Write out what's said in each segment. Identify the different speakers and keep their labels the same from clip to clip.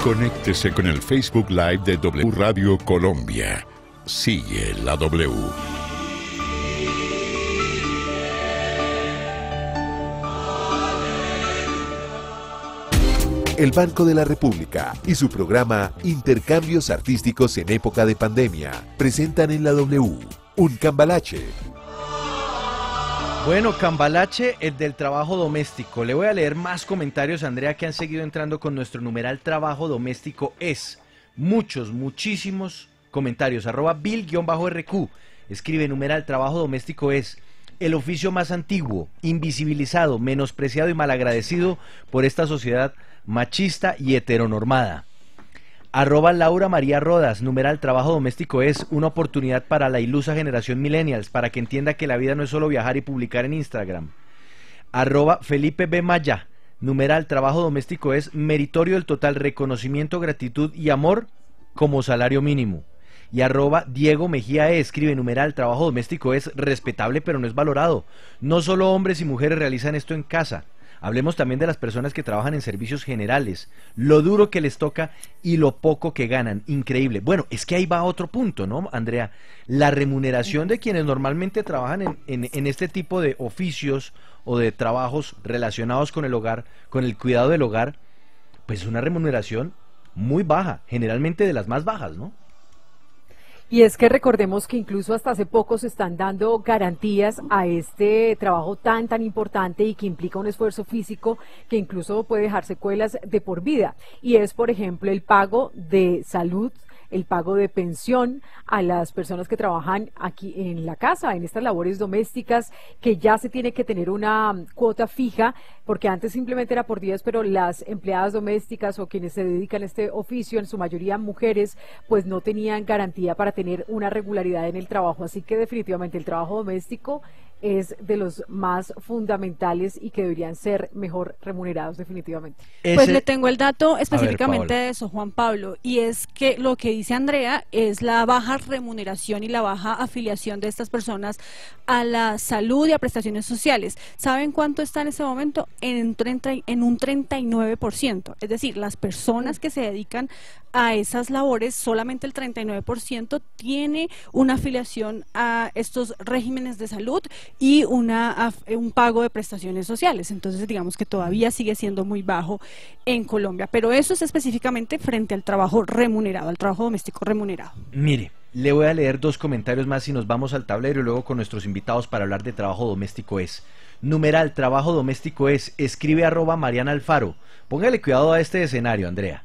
Speaker 1: Conéctese con el Facebook Live de W Radio Colombia. Sigue la W.
Speaker 2: El Banco de la República y su programa Intercambios Artísticos en Época de Pandemia presentan en la W un cambalache.
Speaker 3: Bueno, cambalache, el del trabajo doméstico. Le voy a leer más comentarios, Andrea, que han seguido entrando con nuestro numeral trabajo doméstico es. Muchísimos comentarios. @Bill_RQ escribe: numeral trabajo doméstico es el oficio más antiguo, invisibilizado, menospreciado y malagradecido por esta sociedad machista y heteronormada. @Laura María Rodas, numeral trabajo doméstico es una oportunidad para la ilusa generación millennials, para que entienda que la vida no es solo viajar y publicar en Instagram. @Felipe B. Maya, numeral trabajo doméstico es meritorio del total reconocimiento, gratitud y amor como salario mínimo. Y @Diego Mejía escribe: numeral trabajo doméstico es respetable pero no es valorado. No solo hombres y mujeres realizan esto en casa. Hablemos también de las personas que trabajan en servicios generales, lo duro que les toca y lo poco que ganan. Increíble. Bueno, es que ahí va otro punto, ¿no, Andrea? La remuneración de quienes normalmente trabajan en este tipo de oficios o de trabajos relacionados con el hogar, con el cuidado del hogar, pues es una remuneración muy baja, generalmente de las más bajas, ¿no?
Speaker 4: Y es que recordemos que incluso hasta hace poco se están dando garantías a este trabajo tan importante y que implica un esfuerzo físico que incluso puede dejar secuelas de por vida. Y es, por ejemplo, el pago de salud, el pago de pensión a las personas que trabajan aquí en la casa, en estas labores domésticas, que ya se tiene que tener una cuota fija, porque antes simplemente era por días, pero las empleadas domésticas o quienes se dedican a este oficio, en su mayoría mujeres, pues no tenían garantía para tener una regularidad en el trabajo. Así que definitivamente el trabajo doméstico es de los más fundamentales y que deberían ser mejor remunerados definitivamente.
Speaker 5: Pues le tengo el dato específicamente
Speaker 3: ver,
Speaker 5: de eso, Juan Pablo, y es que lo que dice Andrea es la baja remuneración y la baja afiliación de estas personas a la salud y a prestaciones sociales. ¿Saben cuánto está en ese momento? En un 39%. Es decir, las personas que se dedican a esas labores, solamente el 39% tiene una afiliación a estos regímenes de salud y un pago de prestaciones sociales. Entonces, digamos que todavía sigue siendo muy bajo en Colombia, pero eso es específicamente frente al trabajo remunerado, al trabajo doméstico remunerado.
Speaker 3: Mire, le voy a leer dos comentarios más y nos vamos al tablero y luego con nuestros invitados para hablar de trabajo doméstico es. Numeral trabajo doméstico es, escribe @Mariana Alfaro. Póngale cuidado a este escenario, Andrea.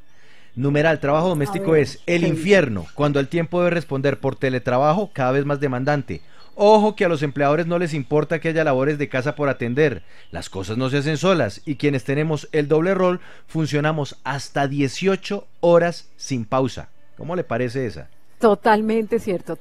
Speaker 3: Numeral trabajo doméstico es el infierno, cuando el tiempo de responder por teletrabajo cada vez más demandante. Ojo que a los empleadores no les importa que haya labores de casa por atender. Las cosas no se hacen solas y quienes tenemos el doble rol funcionamos hasta 18 horas sin pausa. ¿Cómo le parece esa?
Speaker 4: Totalmente cierto,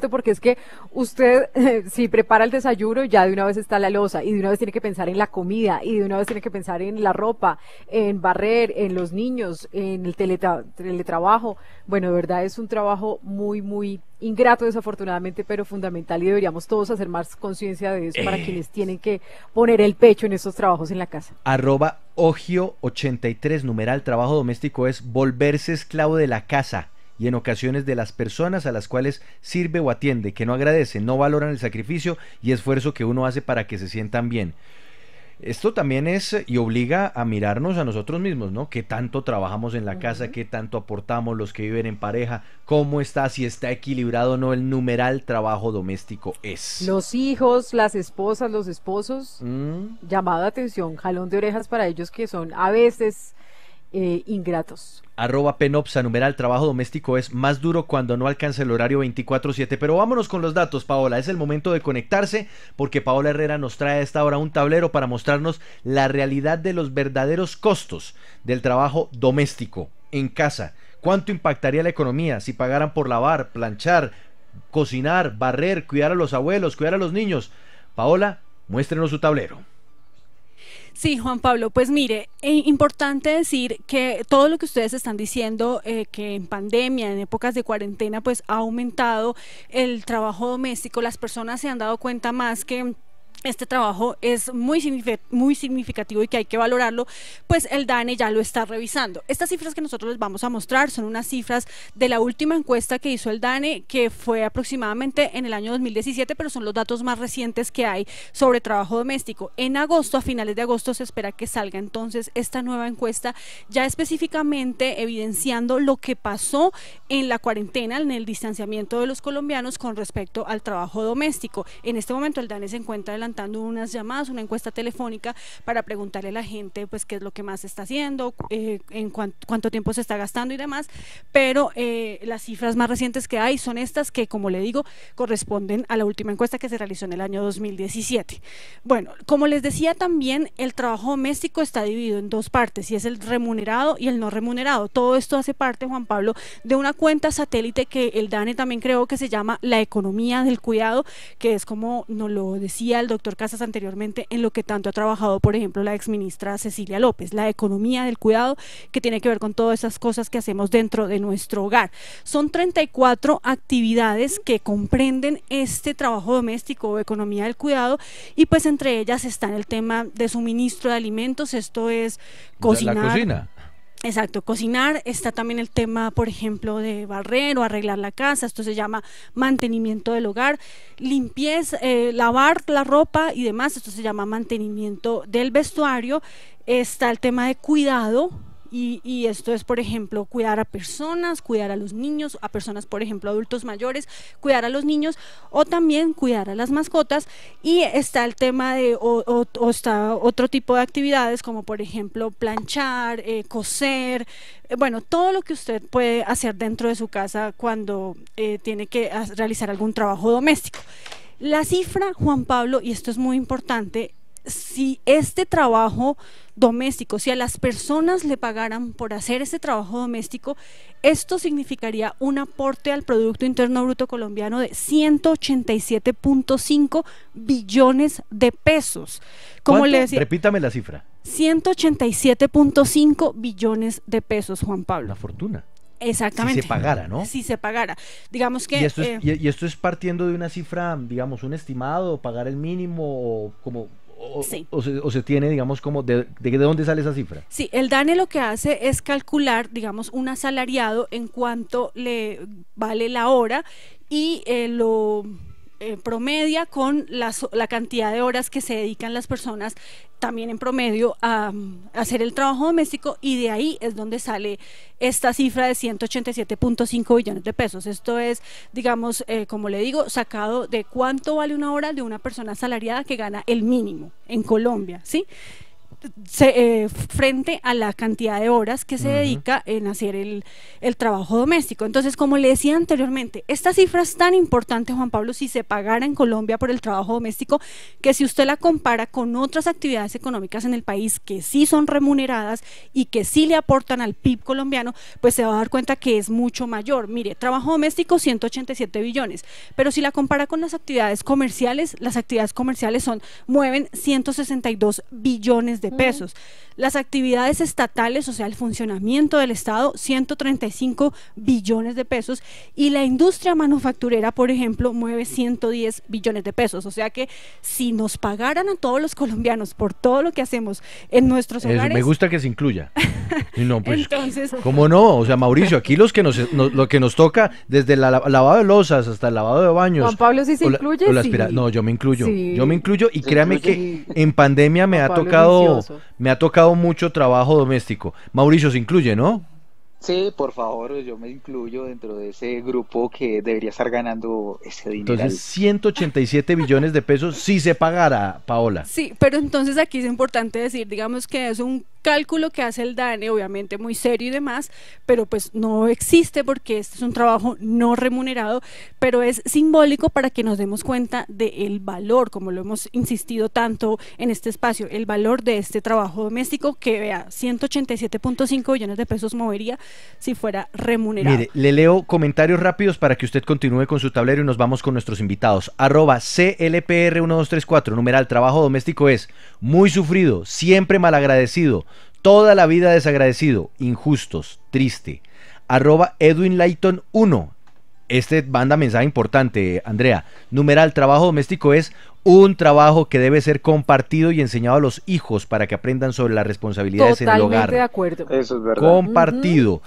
Speaker 4: porque es que usted si prepara el desayuno ya de una vez está la loza y de una vez tiene que pensar en la comida y de una vez tiene que pensar en la ropa, en barrer, en los niños, en el teletrabajo. Bueno, de verdad es un trabajo muy ingrato desafortunadamente, pero fundamental y deberíamos todos hacer más conciencia de eso para quienes tienen que poner el pecho en estos trabajos en la casa.
Speaker 3: @Ogio83, numeral trabajo doméstico es volverse esclavo de la casa y en ocasiones de las personas a las cuales sirve o atiende, que no agradecen, no valoran el sacrificio y esfuerzo que uno hace para que se sientan bien. Esto también es y obliga a mirarnos a nosotros mismos, ¿no? ¿Qué tanto trabajamos en la casa? ¿Qué tanto aportamos los que viven en pareja? ¿Cómo está? Si está equilibrado o no el numeral trabajo doméstico es.
Speaker 4: Los hijos, las esposas, los esposos, llamado de atención, jalón de orejas para ellos que son a veces ingratos.
Speaker 3: @Penopsa, numeral trabajo doméstico es más duro cuando no alcanza el horario 24/7. Pero vámonos con los datos, Paola. Es el momento de conectarse porque Paola Herrera nos trae a esta hora un tablero para mostrarnos la realidad de los verdaderos costos del trabajo doméstico en casa. ¿Cuánto impactaría la economía si pagaran por lavar, planchar, cocinar, barrer, cuidar a los abuelos, cuidar a los niños? Paola, muéstrenos su tablero.
Speaker 5: Sí, Juan Pablo, pues mire, importante decir que todo lo que ustedes están diciendo, que en pandemia, en épocas de cuarentena, pues ha aumentado el trabajo doméstico, las personas se han dado cuenta más que este trabajo es muy significativo y que hay que valorarlo, pues el DANE ya lo está revisando. Estas cifras que nosotros les vamos a mostrar son unas cifras de la última encuesta que hizo el DANE, que fue aproximadamente en el año 2017, pero son los datos más recientes que hay sobre trabajo doméstico. En agosto, a finales de agosto, se espera que salga entonces esta nueva encuesta, ya específicamente evidenciando lo que pasó en la cuarentena, en el distanciamiento de los colombianos con respecto al trabajo doméstico. En este momento el DANE se encuentra adelantando unas llamadas, una encuesta telefónica para preguntarle a la gente pues qué es lo que más está haciendo, en cuánto tiempo se está gastando y demás, pero las cifras más recientes que hay son estas que, como le digo, corresponden a la última encuesta que se realizó en el año 2017. Bueno, como les decía también, el trabajo doméstico está dividido en dos partes, y es el remunerado y el no remunerado. Todo esto hace parte, Juan Pablo, de una cuenta satélite que el DANE también creó, que se llama la economía del cuidado, que es como nos lo decía el doctor Casas anteriormente, en lo que tanto ha trabajado, por ejemplo, la exministra Cecilia López, la economía del cuidado, que tiene que ver con todas esas cosas que hacemos dentro de nuestro hogar. Son 34 actividades que comprenden este trabajo doméstico o economía del cuidado, y pues entre ellas están el tema de suministro de alimentos, esto es cocinar.
Speaker 3: La cocina.
Speaker 5: Exacto, cocinar. Está también el tema, por ejemplo, de barrer o arreglar la casa, esto se llama mantenimiento del hogar, limpieza, lavar la ropa y demás, esto se llama mantenimiento del vestuario. Está el tema de cuidado, y esto es, por ejemplo, cuidar a personas, cuidar a los niños, a personas, por ejemplo, adultos mayores, cuidar a los niños, o también cuidar a las mascotas. Y está el tema de, o está otro tipo de actividades, como por ejemplo planchar, coser, bueno, todo lo que usted puede hacer dentro de su casa cuando tiene que realizar algún trabajo doméstico. La cifra, Juan Pablo, y esto es muy importante, si este trabajo doméstico, si a las personas le pagaran por hacer este trabajo doméstico, esto significaría un aporte al Producto Interno Bruto colombiano de 187.5 billones de pesos. Como le decía,
Speaker 3: repítame la cifra.
Speaker 5: 187.5 billones de pesos, Juan Pablo.
Speaker 3: Una fortuna.
Speaker 5: Exactamente.
Speaker 3: Si se pagara, ¿no?
Speaker 5: Si se pagara. Digamos que...
Speaker 3: Y esto es partiendo de una cifra, digamos, un estimado, pagar el mínimo, o como...
Speaker 5: Sí.
Speaker 3: o se tiene, digamos, como de dónde sale esa cifra.
Speaker 5: Sí, el DANE lo que hace es calcular, digamos, un asalariado en cuánto le vale la hora, y lo promedia con la cantidad de horas que se dedican las personas también en promedio a hacer el trabajo doméstico, y de ahí es donde sale esta cifra de 187.5 billones de pesos. Esto es, digamos, como le digo, sacado de cuánto vale una hora de una persona asalariada que gana el mínimo en Colombia, ¿sí? Frente a la cantidad de horas que se dedica en hacer el trabajo doméstico. Entonces, como le decía anteriormente, esta cifra es tan importante, Juan Pablo, si se pagara en Colombia por el trabajo doméstico, que si usted la compara con otras actividades económicas en el país que sí son remuneradas y que sí le aportan al PIB colombiano, pues se va a dar cuenta que es mucho mayor. Mire, trabajo doméstico 187 billones, pero si la compara con las actividades comerciales mueven 162 billones de pesos. Las actividades estatales, o sea, el funcionamiento del Estado, 135 billones de pesos, y la industria manufacturera, por ejemplo, mueve 110 billones de pesos. O sea que si nos pagaran a todos los colombianos por todo lo que hacemos en nuestros hogares...
Speaker 3: Eso, me gusta que se incluya. Y no, pues,
Speaker 5: entonces,
Speaker 3: ¿cómo no? O sea, Mauricio, aquí lo que nos toca, desde el lavado de lozas hasta el lavado de baños.
Speaker 4: Juan Pablo, ¿sí se incluye? Sí.
Speaker 3: No, yo me incluyo.
Speaker 4: Sí.
Speaker 3: Yo me incluyo, y créame que
Speaker 6: incluye.
Speaker 3: en pandemia me
Speaker 4: Juan
Speaker 3: ha
Speaker 4: Pablo
Speaker 3: tocado mucho trabajo doméstico. Mauricio se incluye, ¿no?
Speaker 6: Sí, por favor, yo me incluyo dentro de ese grupo que debería estar ganando ese dinero.
Speaker 3: Entonces, 187 billones de pesos si se pagara, Paola.
Speaker 5: sí, pero entonces aquí es importante decir, digamos que es un cálculo que hace el DANE, obviamente muy serio y demás, pero pues no existe porque este es un trabajo no remunerado, pero es simbólico para que nos demos cuenta del valor, como lo hemos insistido tanto en este espacio, el valor de este trabajo doméstico, que vea, 187.5 billones de pesos movería si fuera remunerado.
Speaker 3: Mire, le leo comentarios rápidos para que usted continúe con su tablero y nos vamos con nuestros invitados. @CLPR1234, numeral trabajo doméstico es muy sufrido, siempre malagradecido, toda la vida desagradecido, injustos, triste. @EdwinLayton1, este manda mensaje importante, Andrea. Numeral trabajo doméstico es un trabajo que debe ser compartido y enseñado a los hijos para que aprendan sobre las responsabilidades en el hogar.
Speaker 4: Totalmente de acuerdo.
Speaker 6: Eso es verdad.
Speaker 3: Compartido.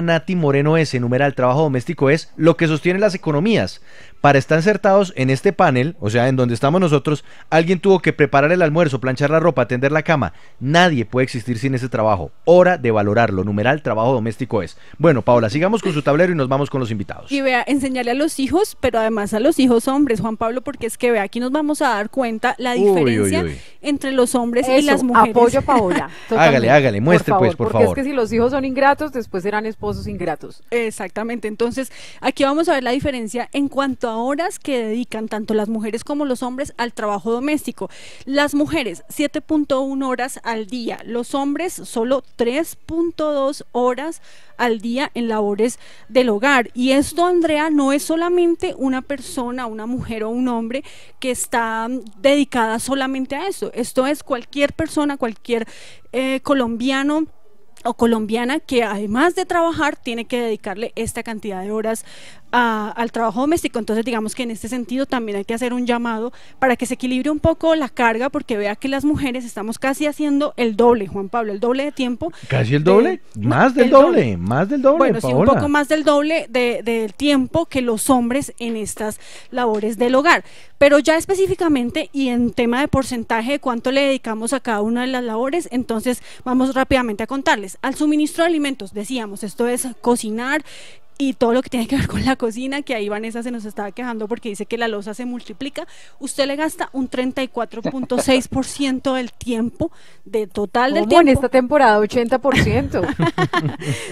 Speaker 3: Nati Moreno S, numeral trabajo doméstico es lo que sostiene las economías. Para estar insertados en este panel, o sea, en donde estamos nosotros, alguien tuvo que preparar el almuerzo, planchar la ropa, tender la cama. Nadie puede existir sin ese trabajo. Hora de valorarlo. Numeral trabajo doméstico es. Bueno, Paola, sigamos con su tablero y nos vamos con los invitados.
Speaker 5: Y vea, enseñarle a los hijos, pero además a los hijos hombres, Juan Pablo, porque es que vea, aquí nos vamos a dar cuenta la diferencia entre los hombres y las mujeres.
Speaker 4: Apoyo a Paola.
Speaker 3: Hágale, muestre por favor.
Speaker 4: Porque es que si los hijos son ingratos, después serán esposos ingratos.
Speaker 5: Exactamente, entonces aquí vamos a ver la diferencia en cuanto a horas que dedican tanto las mujeres como los hombres al trabajo doméstico. Las mujeres 7.1 horas al día, los hombres solo 3.2 horas al día en labores del hogar. Y esto, Andrea, no es solamente una persona, una mujer o un hombre que está dedicada solamente a eso. Esto es cualquier persona, cualquier colombiano o colombiana que además de trabajar tiene que dedicarle esta cantidad de horas al trabajo doméstico. Entonces digamos que en este sentido también hay que hacer un llamado para que se equilibre un poco la carga, porque vea que las mujeres estamos casi haciendo el doble, Juan Pablo, el doble de tiempo.
Speaker 3: ¿Casi el doble? Más del doble,
Speaker 5: bueno,
Speaker 3: Paola.
Speaker 5: sí, un poco más del doble del tiempo que los hombres en estas labores del hogar. Pero ya específicamente y en tema de porcentaje de cuánto le dedicamos a cada una de las labores, entonces vamos rápidamente a contarles. Al suministro de alimentos, decíamos, esto es cocinar y todo lo que tiene que ver con la cocina, que ahí Vanessa se nos estaba quejando porque dice que la loza se multiplica. Usted le gasta un 34.6% del tiempo, de total del tiempo.
Speaker 4: En esta temporada 80%.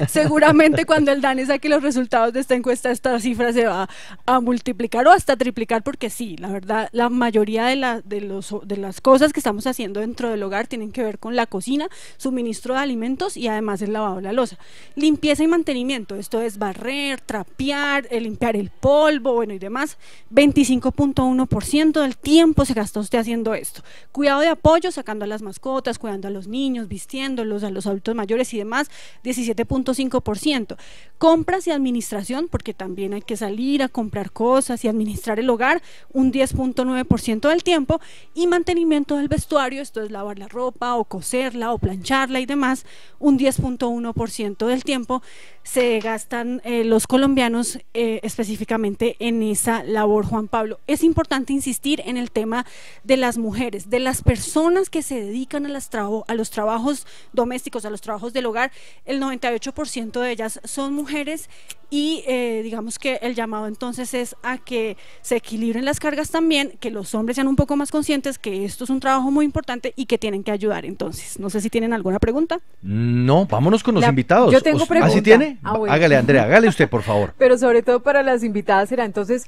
Speaker 5: Seguramente cuando el DANE saque los resultados de esta encuesta, esta cifra se va a multiplicar o hasta triplicar, porque sí, la verdad, la mayoría de las cosas que estamos haciendo dentro del hogar tienen que ver con la cocina, suministro de alimentos y además el lavado de la loza. Limpieza y mantenimiento, esto es barrer, trapear, limpiar el polvo, bueno y demás. 25.1% del tiempo se gasta usted haciendo esto. Cuidado de apoyo, sacando a las mascotas, cuidando a los niños, vistiéndolos, a los adultos mayores y demás, 17.5%. Compras y administración, porque también hay que salir a comprar cosas y administrar el hogar, un 10.9% del tiempo. Y mantenimiento del vestuario, esto es lavar la ropa o coserla o plancharla y demás, un 10.1% del tiempo se gastan los colombianos específicamente en esa labor, Juan Pablo. Es importante insistir en el tema de las mujeres, de las personas que se dedican a los trabajos domésticos, a los trabajos del hogar. El 98% de ellas son mujeres y digamos que el llamado entonces es a que se equilibren las cargas también, que los hombres sean un poco más conscientes que esto es un trabajo muy importante y que tienen que ayudar. Entonces, no sé si tienen alguna pregunta.
Speaker 3: No, vámonos con los invitados.
Speaker 4: Yo tengo pregunta.
Speaker 3: ¿Así tiene?
Speaker 4: Bueno.
Speaker 3: Hágale, Andrea, hágale usted, por favor.
Speaker 4: Pero sobre todo para las invitadas será entonces,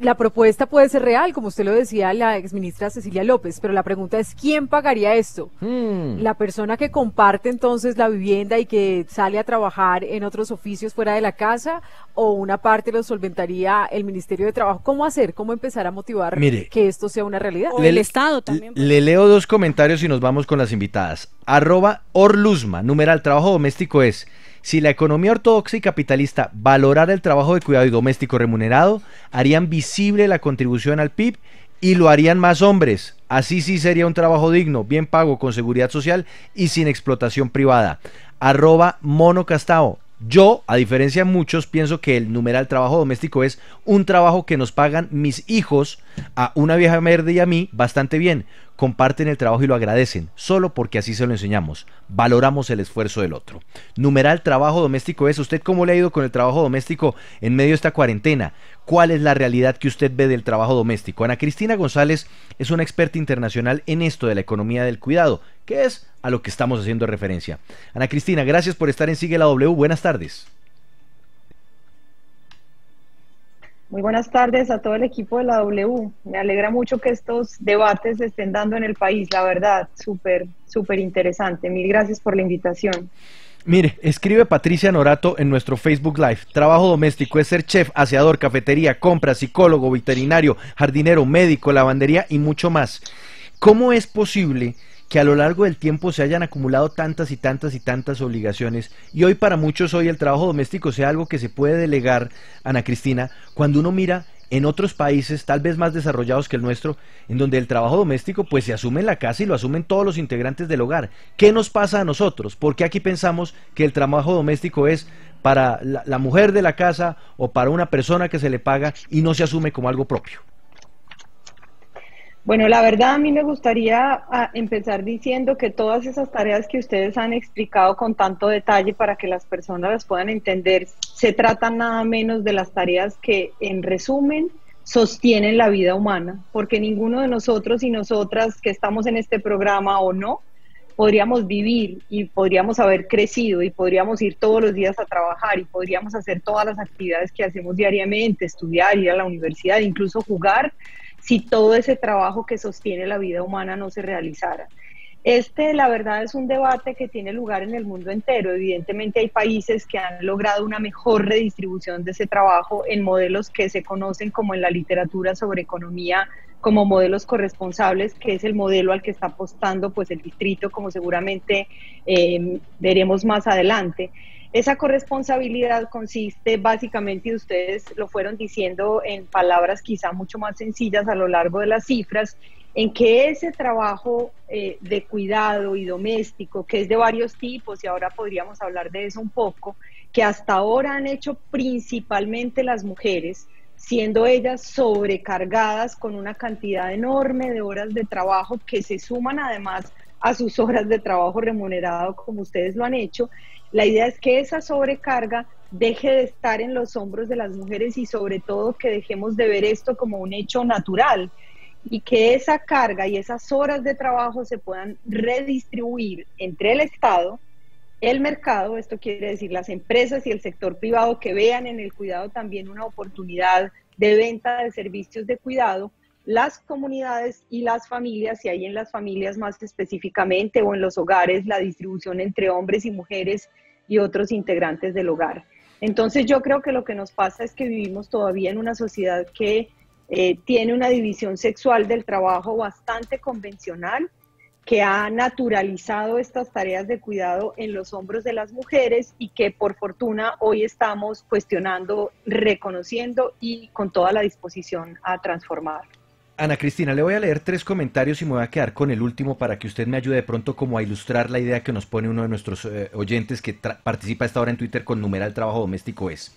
Speaker 4: la propuesta puede ser real, como usted lo decía, la exministra Cecilia López, pero la pregunta es, ¿quién pagaría esto? La persona que comparte entonces la vivienda y que sale a trabajar en otros oficios fuera de la casa, o una parte lo solventaría el Ministerio de Trabajo. ¿Cómo hacer? ¿Cómo empezar a motivar que esto sea una realidad?
Speaker 5: O el Estado también.
Speaker 3: Le leo dos comentarios y nos vamos con las invitadas. @Orluzma, numeral trabajo doméstico es: si la economía ortodoxa y capitalista valorara el trabajo de cuidado y doméstico remunerado, harían visible la contribución al PIB y lo harían más hombres. Así sí sería un trabajo digno, bien pago, con seguridad social y sin explotación privada. @Monocastao. Yo, a diferencia de muchos, pienso que el numeral trabajo doméstico es un trabajo que nos pagan mis hijos, a una vieja verde y a mí, bastante bien. Comparten el trabajo y lo agradecen, solo porque así se lo enseñamos. Valoramos el esfuerzo del otro. Numeral trabajo doméstico es: ¿usted cómo le ha ido con el trabajo doméstico en medio de esta cuarentena? ¿Cuál es la realidad que usted ve del trabajo doméstico? Ana Cristina González es una experta internacional en esto de la economía del cuidado, que es a lo que estamos haciendo referencia. Ana Cristina, gracias por estar en Sigue la W. Buenas tardes.
Speaker 7: Muy buenas tardes a todo el equipo de la W. Me alegra mucho que estos debates se estén dando en el país, la verdad, súper interesante. Mil gracias por la invitación.
Speaker 3: Mire, escribe Patricia Norato en nuestro Facebook Live: trabajo doméstico es ser chef, aseador, cafetería, compras, psicólogo, veterinario, jardinero, médico, lavandería y mucho más. ¿Cómo es posible que a lo largo del tiempo se hayan acumulado tantas y tantas y tantas obligaciones, y hoy para muchos el trabajo doméstico sea algo que se puede delegar, Ana Cristina, cuando uno mira en otros países, tal vez más desarrollados que el nuestro, en donde el trabajo doméstico pues se asume en la casa y lo asumen todos los integrantes del hogar. ¿Qué nos pasa a nosotros? ¿Por qué aquí pensamos que el trabajo doméstico es para la mujer de la casa o para una persona que se le paga y no se asume como algo propio?
Speaker 7: Bueno, la verdad a mí me gustaría empezar diciendo que todas esas tareas que ustedes han explicado con tanto detalle para que las personas las puedan entender, se tratan nada menos de las tareas que, en resumen, sostienen la vida humana, porque ninguno de nosotros y nosotras que estamos en este programa o no, podríamos vivir y podríamos haber crecido y podríamos ir todos los días a trabajar y podríamos hacer todas las actividades que hacemos diariamente, estudiar, ir a la universidad, incluso jugar, si todo ese trabajo que sostiene la vida humana no se realizara. La verdad, es un debate que tiene lugar en el mundo entero. Evidentemente hay países que han logrado una mejor redistribución de ese trabajo en modelos que se conocen como en la literatura sobre economía, como modelos corresponsables, que es el modelo al que está apostando pues el distrito, como seguramente veremos más adelante. Esa corresponsabilidad consiste básicamente, y ustedes lo fueron diciendo en palabras quizá mucho más sencillas a lo largo de las cifras, en que ese trabajo de cuidado y doméstico, que es de varios tipos, y ahora podríamos hablar de eso un poco, que hasta ahora han hecho principalmente las mujeres, siendo ellas sobrecargadas con una cantidad enorme de horas de trabajo que se suman además a sus horas de trabajo remunerado, como ustedes lo han hecho. La idea es que esa sobrecarga deje de estar en los hombros de las mujeres y sobre todo que dejemos de ver esto como un hecho natural y que esa carga y esas horas de trabajo se puedan redistribuir entre el Estado, el mercado, esto quiere decir las empresas y el sector privado, que vean en el cuidado también una oportunidad de venta de servicios de cuidado, las comunidades y las familias, y ahí en las familias más específicamente, o en los hogares, la distribución entre hombres y mujeres y otros integrantes del hogar. Entonces yo creo que lo que nos pasa es que vivimos todavía en una sociedad que tiene una división sexual del trabajo bastante convencional, que ha naturalizado estas tareas de cuidado en los hombros de las mujeres y que por fortuna hoy estamos cuestionando, reconociendo y con toda la disposición a transformar.
Speaker 3: Ana Cristina, le voy a leer 3 comentarios y me voy a quedar con el último para que usted me ayude de pronto como a ilustrar la idea que nos pone uno de nuestros oyentes que participa a esta hora en Twitter con numeral trabajo doméstico es.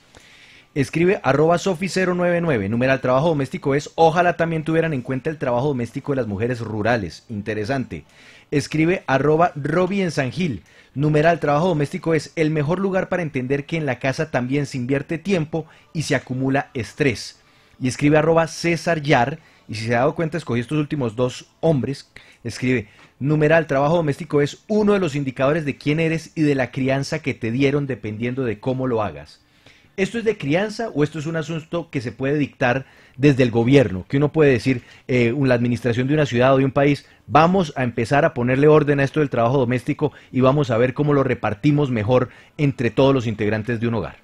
Speaker 3: Escribe @sofi099, numeral trabajo doméstico es, ojalá también tuvieran en cuenta el trabajo doméstico de las mujeres rurales, interesante. Escribe @Robbie en San Gil, numeral trabajo doméstico es, el mejor lugar para entender que en la casa también se invierte tiempo y se acumula estrés. Y escribe @César Yar, y si se ha dado cuenta escogí estos últimos 2 hombres, escribe, numeral trabajo doméstico es uno de los indicadores de quién eres y de la crianza que te dieron dependiendo de cómo lo hagas. ¿Esto es de crianza o esto es un asunto que se puede dictar desde el gobierno? Que uno puede decir, la administración de una ciudad o de un país, vamos a empezar a ponerle orden a esto del trabajo doméstico y vamos a ver cómo lo repartimos mejor entre todos los integrantes de un hogar.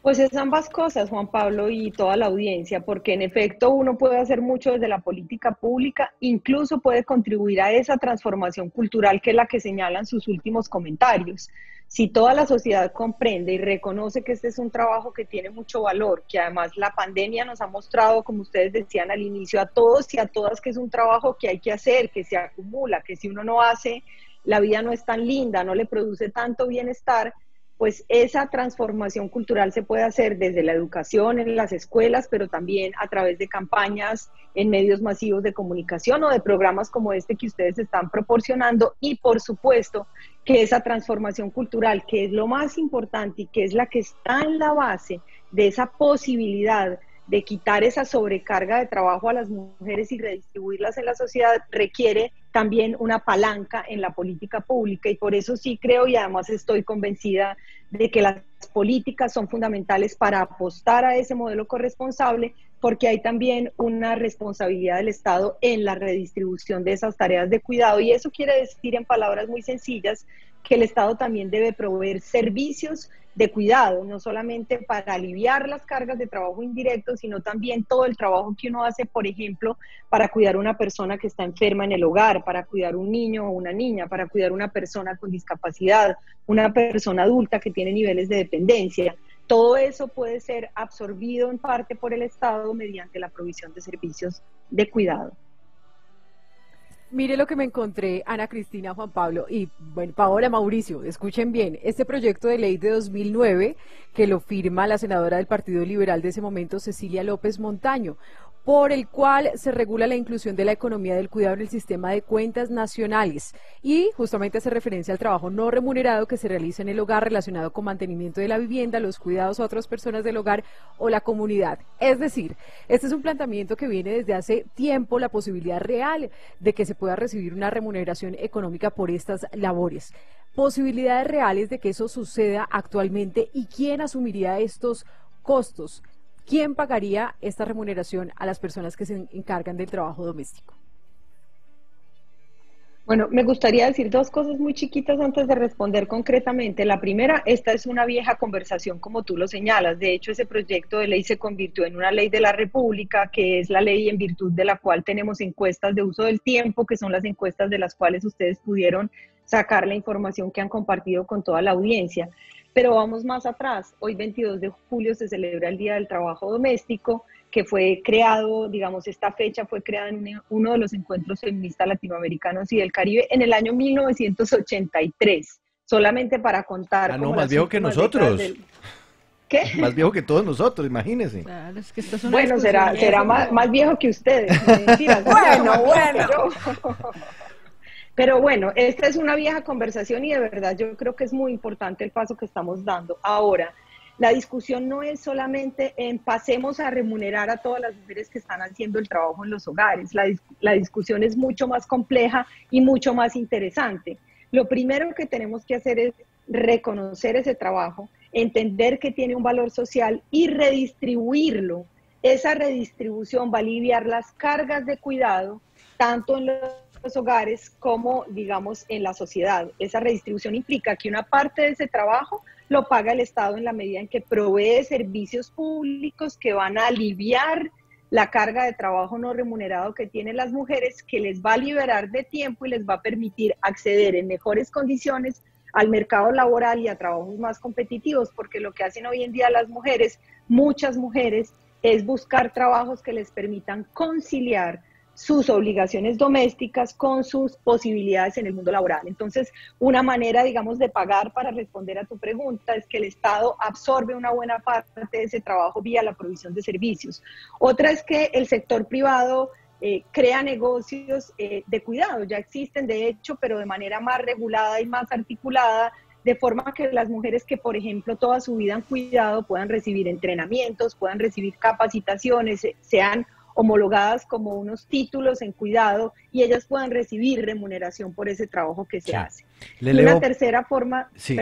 Speaker 7: Pues es ambas cosas, Juan Pablo y toda la audiencia, porque en efecto uno puede hacer mucho desde la política pública, incluso puede contribuir a esa transformación cultural que es la que señalan sus últimos comentarios. Si toda la sociedad comprende y reconoce que este es un trabajo que tiene mucho valor, que además la pandemia nos ha mostrado, como ustedes decían al inicio, a todos y a todas, que es un trabajo que hay que hacer, que se acumula, que si uno no hace, la vida no es tan linda, no le produce tanto bienestar, pues esa transformación cultural se puede hacer desde la educación en las escuelas, pero también a través de campañas en medios masivos de comunicación o de programas como este que ustedes están proporcionando, y por supuesto que esa transformación cultural, que es lo más importante y que es la que está en la base de esa posibilidad de quitar esa sobrecarga de trabajo a las mujeres y redistribuirlas en la sociedad, requiere también una palanca en la política pública, y por eso sí creo y además estoy convencida de que las políticas son fundamentales para apostar a ese modelo corresponsable, porque hay también una responsabilidad del Estado en la redistribución de esas tareas de cuidado, y eso quiere decir en palabras muy sencillas que el Estado también debe proveer servicios de cuidado, no solamente para aliviar las cargas de trabajo indirecto, sino también todo el trabajo que uno hace, por ejemplo, para cuidar a una persona que está enferma en el hogar, para cuidar a un niño o una niña, para cuidar a una persona con discapacidad, una persona adulta que tiene niveles de dependencia. todo eso puede ser absorbido en parte por el Estado mediante la provisión de servicios de cuidado.
Speaker 4: Mire lo que me encontré, Ana Cristina, Juan Pablo y bueno, Paola, Mauricio, escuchen bien, este proyecto de ley de 2009 que lo firma la senadora del Partido Liberal de ese momento, Cecilia López Montaño, por el cual se regula la inclusión de la economía del cuidado en el sistema de cuentas nacionales y justamente hace referencia al trabajo no remunerado que se realiza en el hogar relacionado con mantenimiento de la vivienda, los cuidados a otras personas del hogar o la comunidad. Es decir, este es un planteamiento que viene desde hace tiempo, la posibilidad real de que se pueda recibir una remuneración económica por estas labores. Posibilidades reales de que eso suceda actualmente y quién asumiría estos costos. ¿Quién pagaría esta remuneración a las personas que se encargan del trabajo doméstico?
Speaker 7: Bueno, me gustaría decir dos cosas muy chiquitas antes de responder concretamente. La primera, esta es una vieja conversación como tú lo señalas. De hecho, ese proyecto de ley se convirtió en una ley de la República, que es la ley en virtud de la cual tenemos encuestas de uso del tiempo, que son las encuestas de las cuales ustedes pudieron sacar la información que han compartido con toda la audiencia. Pero vamos más atrás. Hoy, 22 de julio, se celebra el Día del Trabajo Doméstico, que fue creado, digamos, esta fecha fue creada en uno de los encuentros feministas latinoamericanos y del Caribe en el año 1983, solamente para contar.
Speaker 3: Ah, no, más viejo que nosotros.
Speaker 7: ¿Qué?
Speaker 3: Más viejo que todos nosotros, imagínense.
Speaker 5: Claro, es que esto es una
Speaker 7: bueno, será más viejo que ustedes. Mentiras, bueno. Pero bueno, esta es una vieja conversación y de verdad yo creo que es muy importante el paso que estamos dando. Ahora, la discusión no es solamente en pasemos a remunerar a todas las mujeres que están haciendo el trabajo en los hogares. La discusión es mucho más compleja y mucho más interesante. Lo primero que tenemos que hacer es reconocer ese trabajo, entender que tiene un valor social y redistribuirlo. Esa redistribución va a aliviar las cargas de cuidado tanto en los hogares como, digamos, en la sociedad. Esa redistribución implica que una parte de ese trabajo lo paga el Estado en la medida en que provee servicios públicos que van a aliviar la carga de trabajo no remunerado que tienen las mujeres, que les va a liberar de tiempo y les va a permitir acceder en mejores condiciones al mercado laboral y a trabajos más competitivos, porque lo que hacen hoy en día las mujeres, muchas mujeres, es buscar trabajos que les permitan conciliar sus obligaciones domésticas con sus posibilidades en el mundo laboral. Entonces, una manera, digamos, de pagar para responder a tu pregunta es que el Estado absorbe una buena parte de ese trabajo vía la provisión de servicios. Otra es que el sector privado crea negocios de cuidado, ya existen de hecho, pero de manera más regulada y más articulada, de forma que las mujeres que, por ejemplo, toda su vida han cuidado puedan recibir entrenamientos, puedan recibir capacitaciones, sean homologadas como unos títulos en cuidado y ellas puedan recibir remuneración por ese trabajo que se hace. Y una tercera forma,
Speaker 3: sí.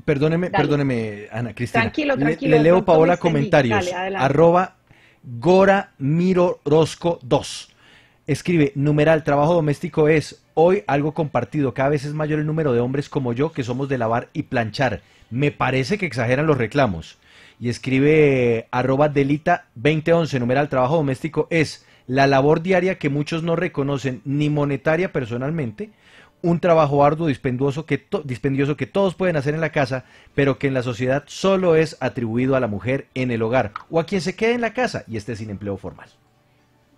Speaker 7: Perdóneme,
Speaker 3: Ana Cristina.
Speaker 7: Tranquilo.
Speaker 3: Le leo, Paola, comentarios. Dale, @GoraMiroRosco2. Escribe, numeral, trabajo doméstico es hoy algo compartido. Cada vez es mayor el número de hombres como yo que somos de lavar y planchar. Me parece que exageran los reclamos. Y escribe @Delita2011, numeral, trabajo doméstico es la labor diaria que muchos no reconocen ni monetaria personalmente, un trabajo arduo, dispendioso que todos pueden hacer en la casa, pero que en la sociedad solo es atribuido a la mujer en el hogar o a quien se quede en la casa y esté sin empleo formal.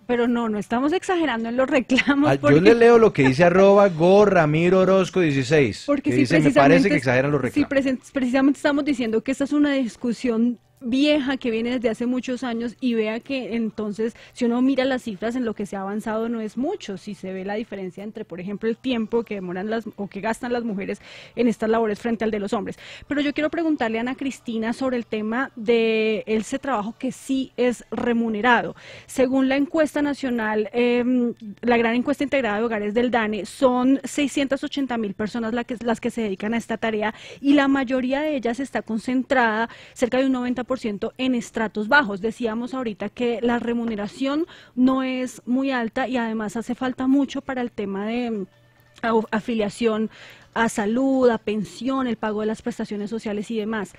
Speaker 5: Pero no estamos exagerando en los reclamos.
Speaker 3: Yo le leo lo que dice @GoRamiroOrozco16,
Speaker 5: porque
Speaker 3: que
Speaker 5: si
Speaker 3: dice, me parece que exageran los reclamos.
Speaker 5: Sí, precisamente estamos diciendo que esta es una discusión vieja que viene desde hace muchos años y vea que entonces si uno mira las cifras en lo que se ha avanzado no es mucho, si se ve la diferencia entre, por ejemplo, el tiempo que demoran o que gastan las mujeres en estas labores frente al de los hombres. Pero yo quiero preguntarle a Ana Cristina sobre el tema de ese trabajo que sí es remunerado. Según la encuesta nacional, la gran encuesta integrada de hogares del DANE, son 680.000 personas las que se dedican a esta tarea y la mayoría de ellas está concentrada, cerca de un 90%, en estratos bajos. Decíamos ahorita que la remuneración no es muy alta y además hace falta mucho para el tema de afiliación a salud, a pensión, el pago de las prestaciones sociales y demás.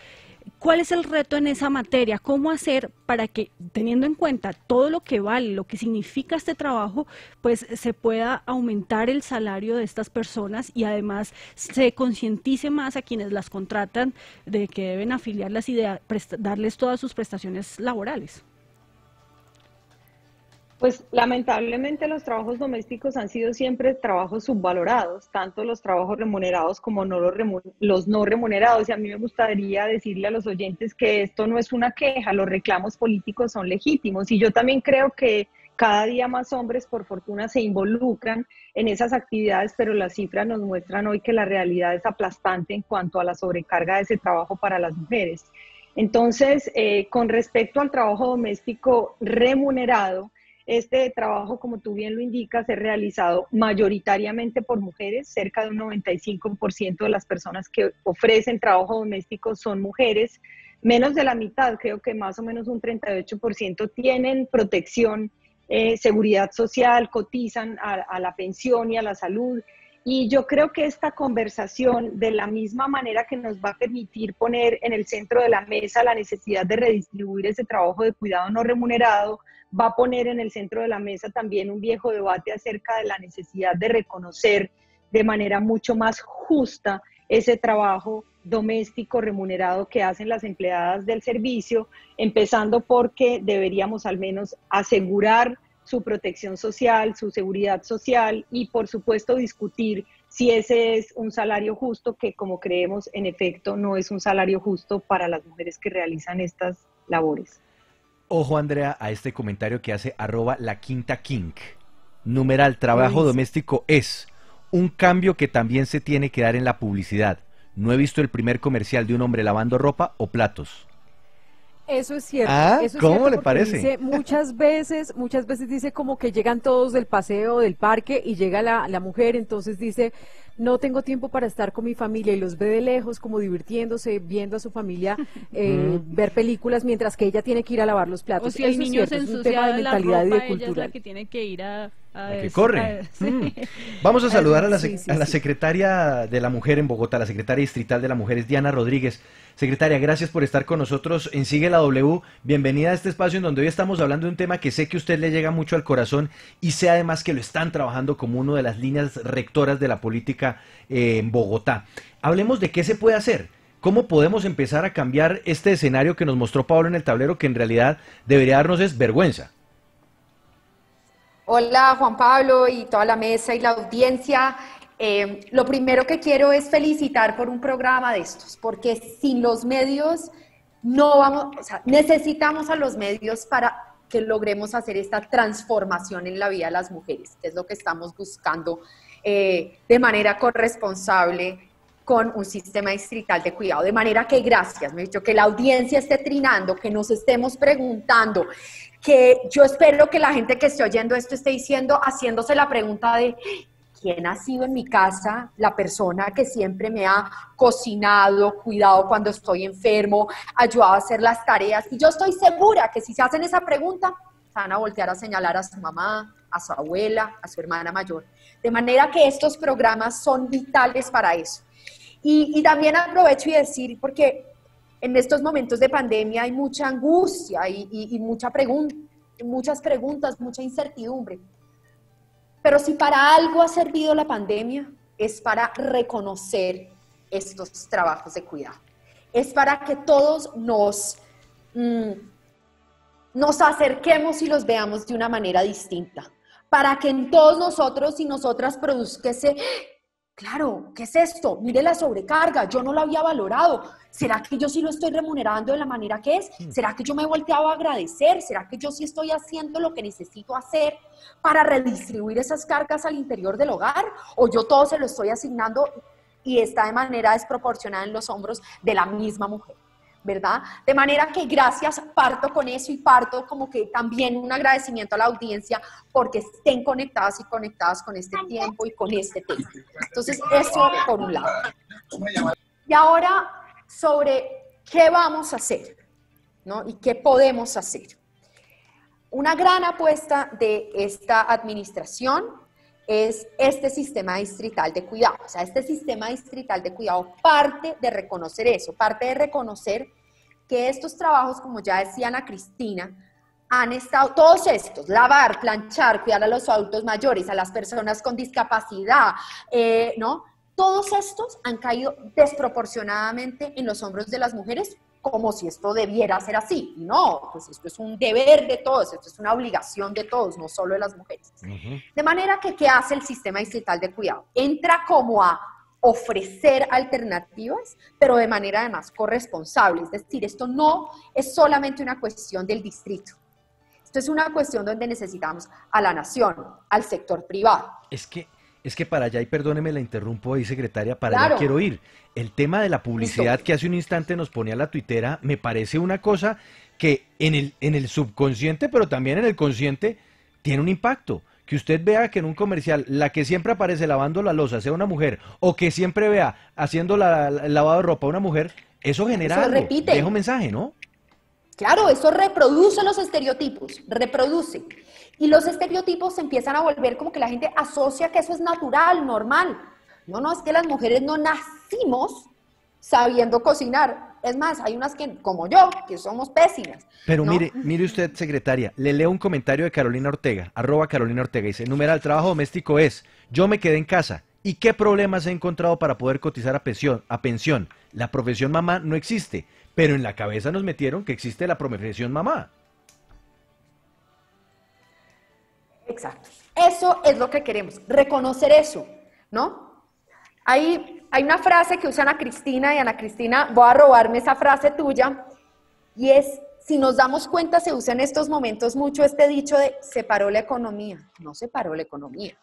Speaker 5: ¿Cuál es el reto en esa materia? ¿Cómo hacer para que, teniendo en cuenta todo lo que vale, lo que significa este trabajo, pues se pueda aumentar el salario de estas personas y además se concientice más a quienes las contratan de que deben afiliarlas y de darles todas sus prestaciones laborales?
Speaker 7: Pues lamentablemente los trabajos domésticos han sido siempre trabajos subvalorados, tanto los trabajos remunerados como los no remunerados. Y a mí me gustaría decirle a los oyentes que esto no es una queja, los reclamos políticos son legítimos. Y yo también creo que cada día más hombres, por fortuna, se involucran en esas actividades, pero las cifras nos muestran hoy que la realidad es aplastante en cuanto a la sobrecarga de ese trabajo para las mujeres. Entonces, con respecto al trabajo doméstico remunerado, este trabajo, como tú bien lo indicas, es realizado mayoritariamente por mujeres. Cerca de un 95% de las personas que ofrecen trabajo doméstico son mujeres. Menos de la mitad, creo que más o menos un 38%, tienen protección, seguridad social, cotizan a la pensión y a la salud. Y yo creo que esta conversación, de la misma manera que nos va a permitir poner en el centro de la mesa la necesidad de redistribuir ese trabajo de cuidado no remunerado, va a poner en el centro de la mesa también un viejo debate acerca de la necesidad de reconocer de manera mucho más justa ese trabajo doméstico remunerado que hacen las empleadas del servicio, empezando porque deberíamos al menos asegurar su protección social, su seguridad social y, por supuesto, discutir si ese es un salario justo, que, como creemos, en efecto, no es un salario justo para las mujeres que realizan estas labores.
Speaker 3: Ojo, Andrea, a este comentario que hace @laquintaking. Numeral, trabajo doméstico es un cambio que también se tiene que dar en la publicidad. No he visto el primer comercial de un hombre lavando ropa o platos.
Speaker 4: Eso es cierto.
Speaker 3: Ah,
Speaker 4: eso es
Speaker 3: ¿cómo
Speaker 4: cierto
Speaker 3: le parece?
Speaker 4: Dice, muchas veces dice como que llegan todos del paseo, del parque, y llega la mujer, entonces dice, no tengo tiempo para estar con mi familia, y los ve de lejos como divirtiéndose, viendo a su familia, ver películas, mientras que ella tiene que ir a lavar los platos.
Speaker 5: O si el niño se ensucia de la ropa, ella es la que tiene que ir a
Speaker 3: que corre. Vamos a saludar a la secretaria de la Mujer en Bogotá, la secretaria distrital de la Mujer es Diana Rodríguez. Secretaria, gracias por estar con nosotros en Sigue la W. Bienvenida a este espacio en donde hoy estamos hablando de un tema que sé que a usted le llega mucho al corazón y sé además que lo están trabajando como una de las líneas rectoras de la política en Bogotá. Hablemos de qué se puede hacer. ¿Cómo podemos empezar a cambiar este escenario que nos mostró Pablo en el tablero, que en realidad debería darnos es vergüenza?
Speaker 8: Hola Juan Pablo y toda la mesa y la audiencia. Lo primero que quiero es felicitar por un programa de estos, porque sin los medios no vamos, o sea, necesitamos a los medios para que logremos hacer esta transformación en la vida de las mujeres, que es lo que estamos buscando de manera corresponsable con un sistema distrital de cuidado. De manera que gracias, me he dicho, que la audiencia esté trinando, que nos estemos preguntando, que yo espero que la gente que esté oyendo esto esté diciendo, haciéndose la pregunta de ¿quién ha sido en mi casa la persona que siempre me ha cocinado, cuidado cuando estoy enfermo, ayudado a hacer las tareas? Y yo estoy segura que si se hacen esa pregunta, se van a voltear a señalar a su mamá, a su abuela, a su hermana mayor. De manera que estos programas son vitales para eso. Y también aprovecho y decir, porque en estos momentos de pandemia hay mucha angustia y muchas preguntas, mucha incertidumbre. Pero si para algo ha servido la pandemia, es para reconocer estos trabajos de cuidado. Es para que todos nos acerquemos y los veamos de una manera distinta. Para que en todos nosotros y nosotras produzca ese... Claro, ¿qué es esto? Mire la sobrecarga, yo no lo había valorado. ¿Será que yo sí lo estoy remunerando de la manera que es? ¿Será que yo me he volteado a agradecer? ¿Será que yo sí estoy haciendo lo que necesito hacer para redistribuir esas cargas al interior del hogar? ¿O yo todo se lo estoy asignando y está de manera desproporcionada en los hombros de la misma mujer? ¿Verdad? De manera que gracias, parto con eso y parto como que también un agradecimiento a la audiencia porque estén conectadas y conectadas con este tiempo y con este tema. Entonces, eso por un lado. Y ahora, sobre qué vamos a hacer, ¿no? Y qué podemos hacer. Una gran apuesta de esta administración es este sistema distrital de cuidado. O sea, este sistema distrital de cuidado parte de reconocer eso, parte de reconocer que estos trabajos, como ya decía Ana Cristina, han estado, todos estos, lavar, planchar, cuidar a los adultos mayores, a las personas con discapacidad, ¿no? Todos estos han caído desproporcionadamente en los hombros de las mujeres, como si esto debiera ser así. No, pues esto es un deber de todos, esto es una obligación de todos, no solo de las mujeres. De manera que, ¿qué hace el sistema distrital de cuidado? Entra como a ofrecer alternativas, pero de manera además corresponsable. Es decir, esto no es solamente una cuestión del distrito. Esto es una cuestión donde necesitamos a la nación, al sector privado.
Speaker 3: Es que para allá, y perdóneme la interrumpo ahí, secretaria, para
Speaker 8: Claro.
Speaker 3: allá quiero ir. El tema de la publicidad que hace un instante nos ponía la tuitera, me parece una cosa que en el subconsciente, pero también en el consciente, tiene un impacto. Que usted vea que en un comercial, la que siempre aparece lavando la loza sea una mujer, o que siempre vea haciendo el lavado de ropa una mujer, eso genera
Speaker 8: Eso
Speaker 3: algo,
Speaker 8: repite.
Speaker 3: deja un mensaje, ¿no?
Speaker 8: Claro, eso reproduce los estereotipos, reproduce. Y los estereotipos se empiezan a volver como que la gente asocia que eso es natural, normal. No, es que las mujeres no nacimos sabiendo cocinar. Es más, hay unas que, como yo, que somos pésimas.
Speaker 3: Pero
Speaker 8: ¿no?
Speaker 3: mire usted, secretaria, le leo un comentario de Carolina Ortega, @Carolina Ortega, dice, numeral, trabajo doméstico es, yo me quedé en casa, ¿y qué problemas he encontrado para poder cotizar a pensión? La profesión mamá no existe, pero en la cabeza nos metieron que existe la profesión mamá.
Speaker 8: Exacto. Eso es lo que queremos, reconocer eso, ¿no? Hay una frase que usa Ana Cristina, y Ana Cristina, voy a robarme esa frase tuya, y es, si nos damos cuenta, se usa en estos momentos mucho este dicho de se paró la economía. No se paró la economía.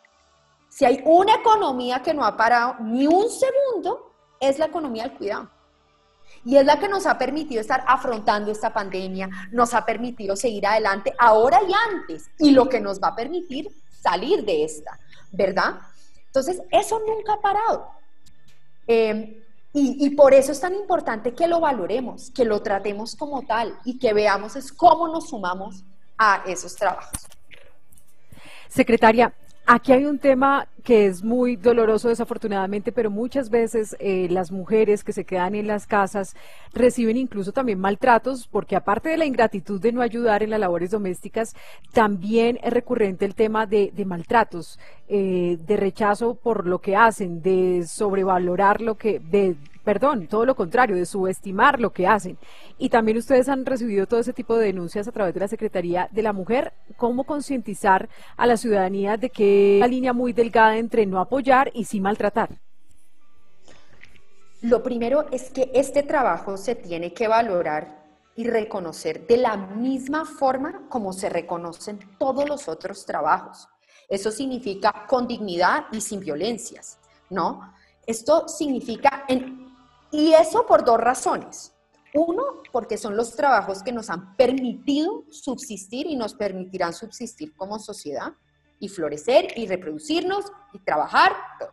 Speaker 8: Si hay una economía que no ha parado ni un segundo, es la economía del cuidado. Y es la que nos ha permitido estar afrontando esta pandemia, nos ha permitido seguir adelante ahora y antes, y lo que nos va a permitir salir de esta, ¿verdad? Entonces, eso nunca ha parado. Y por eso es tan importante que lo valoremos, que lo tratemos como tal y que veamos es cómo nos sumamos a esos trabajos.
Speaker 4: Secretaria, aquí hay un tema que es muy doloroso desafortunadamente, pero muchas veces las mujeres que se quedan en las casas reciben incluso también maltratos, porque aparte de la ingratitud de no ayudar en las labores domésticas, también es recurrente el tema de maltratos, de rechazo por lo que hacen, de sobrevalorar todo lo contrario, de subestimar lo que hacen. Y también ustedes han recibido todo ese tipo de denuncias a través de la Secretaría de la Mujer. ¿Cómo concientizar a la ciudadanía de que hay una línea muy delgada entre no apoyar y sí maltratar?
Speaker 8: Lo primero es que este trabajo se tiene que valorar y reconocer de la misma forma como se reconocen todos los otros trabajos. Eso significa con dignidad y sin violencias, ¿no? Esto significa, y eso por dos razones. Uno, porque son los trabajos que nos han permitido subsistir y nos permitirán subsistir como sociedad y florecer y reproducirnos y trabajar, todo.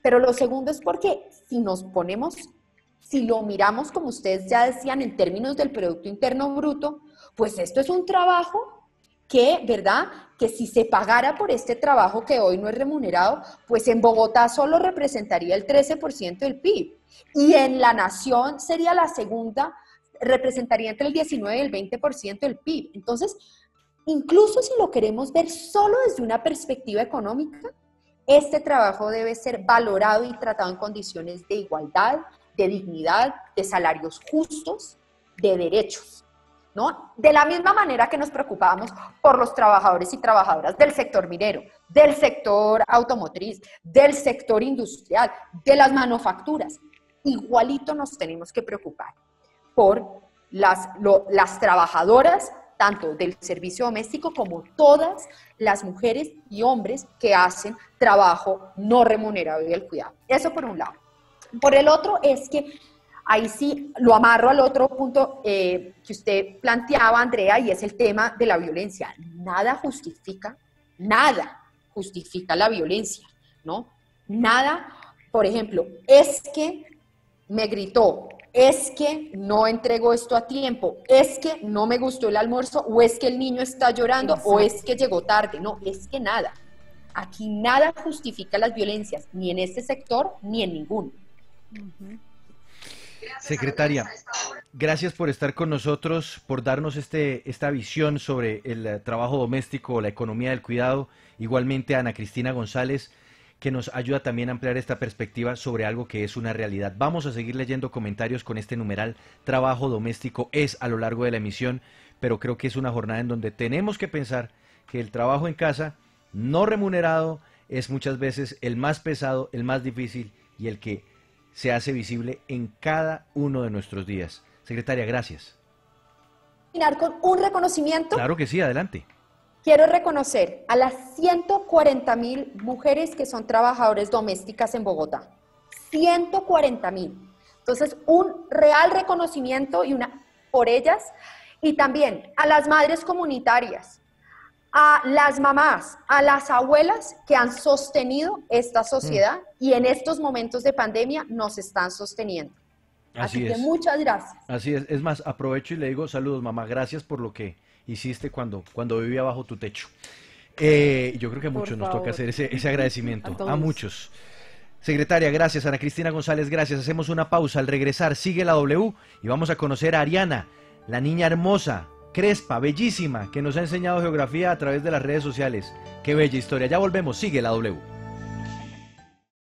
Speaker 8: Pero lo segundo es porque si lo miramos como ustedes ya decían en términos del Producto Interno Bruto, pues esto es un trabajo que, ¿verdad? Que si se pagara por este trabajo que hoy no es remunerado, pues en Bogotá solo representaría el 13% del PIB. Y en la nación sería la segunda, representaría entre el 19 y el 20% del PIB. Entonces, incluso si lo queremos ver solo desde una perspectiva económica, este trabajo debe ser valorado y tratado en condiciones de igualdad, de dignidad, de salarios justos, de derechos, ¿no? De la misma manera que nos preocupamos por los trabajadores y trabajadoras del sector minero, del sector automotriz, del sector industrial, de las manufacturas. Igualito nos tenemos que preocupar por las trabajadoras, tanto del servicio doméstico como todas las mujeres y hombres que hacen trabajo no remunerado y del cuidado. Eso por un lado. Por el otro es que ahí sí lo amarro al otro punto que usted planteaba, Andrea, y es el tema de la violencia. Nada justifica la violencia, ¿no? Nada, por ejemplo, es que me gritó, es que no entregó esto a tiempo, es que no me gustó el almuerzo, o es que el niño está llorando, o es que llegó tarde. No, es que nada. Aquí nada justifica las violencias, ni en este sector, ni en ninguno.
Speaker 3: Secretaria, gracias por estar con nosotros, por darnos esta visión sobre el trabajo doméstico, la economía del cuidado. Igualmente a Ana Cristina González, que nos ayuda también a ampliar esta perspectiva sobre algo que es una realidad. Vamos a seguir leyendo comentarios con este numeral Trabajo Doméstico es a lo largo de la emisión, pero creo que es una jornada en donde tenemos que pensar que el trabajo en casa no remunerado es muchas veces el más pesado, el más difícil y el que se hace visible en cada uno de nuestros días. Secretaria, gracias.
Speaker 8: Terminar con un reconocimiento.
Speaker 3: Claro que sí, adelante.
Speaker 8: Quiero reconocer a las 140.000 mujeres que son trabajadoras domésticas en Bogotá. 140.000. Entonces, un real reconocimiento por ellas, y también a las madres comunitarias, a las mamás, a las abuelas que han sostenido esta sociedad y en estos momentos de pandemia nos están sosteniendo. Así que muchas gracias.
Speaker 3: Así es. Es más, aprovecho y le digo saludos, mamá. Gracias por lo que hiciste cuando vivía bajo tu techo. Yo creo que a muchos nos toca hacer ese agradecimiento. A muchos. Secretaria, gracias. Ana Cristina González, gracias. Hacemos una pausa. Al regresar, sigue la W y vamos a conocer a Ariana, la niña hermosa, crespa, bellísima, que nos ha enseñado geografía a través de las redes sociales. Qué bella historia. Ya volvemos. Sigue la W.